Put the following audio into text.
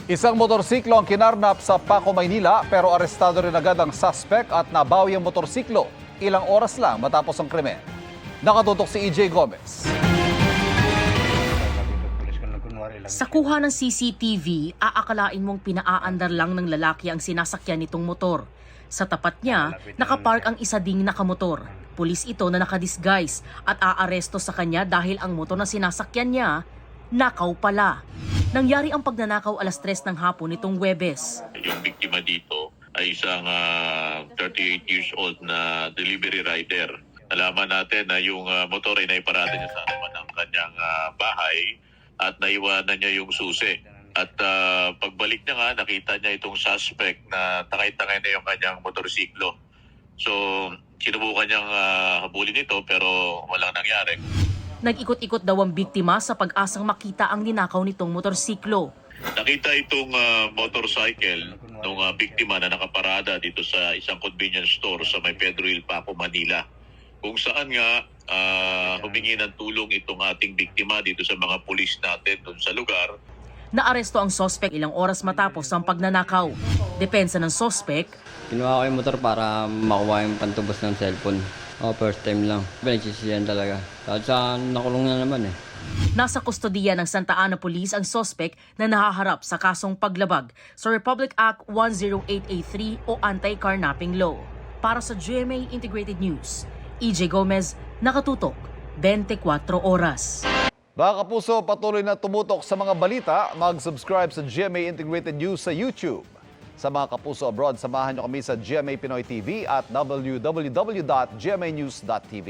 Isang motorsiklo ang kinarnap sa Paco, Maynila pero arestado rin agad ang suspect at nabawi ang motorsiklo ilang oras lang matapos ang krimen. Nakatutok si EJ Gomez. Sa kuha ng CCTV, aakalain mong pinaaandar lang ng lalaki ang sinasakyan nitong motor. Sa tapat niya, nakapark ang isa ding nakamotor. Pulis ito na nakadisguise at aaresto sa kanya dahil ang motor na sinasakyan niya, nakaw pala. Nangyari ang pagnanakaw alas 3 ng hapon nitong Huwebes. Yung biktima dito ay isang 38 years old na delivery rider. Nalaman natin na yung motor ay naiparada niya sa harapan ng kanyang bahay at naiwanan niya yung susi. At pagbalik niya nga, nakita niya itong suspect na takay-takay na yung kanyang motorsiklo. So, sinubukan niyang habulin ito pero walang nangyari. Nag-ikot-ikot daw ang biktima sa pag-asang makita ang ninakaw nitong motorsiklo. Nakita itong motorcycle ng biktima na nakaparada dito sa isang convenience store sa may Pedro Hill, Paco, Manila. Kung saan nga humingi ng tulong itong ating biktima dito sa mga pulis natin doon sa lugar. Naaresto ang suspect ilang oras matapos ang pagnanakaw. Depensa ng suspect, Kinuha ko yung motor para makuha yung pantubos ng cellphone. First time lang. Pinagsisiyan talaga. Kahit saan nakulong na naman eh. nasa kustodiya ng Santa Ana Police ang suspect na nahaharap sa kasong paglabag sa Republic Act 10883 o Anti-Carnapping Law. Para sa GMA Integrated News, EJ Gomez, nakatutok, 24 oras. Mga kapuso, patuloy na tumutok sa mga balita. Mag-subscribe sa GMA Integrated News sa YouTube. Sa mga kapuso abroad, samahan niyo kami sa GMA Pinoy TV at www.gmanews.tv.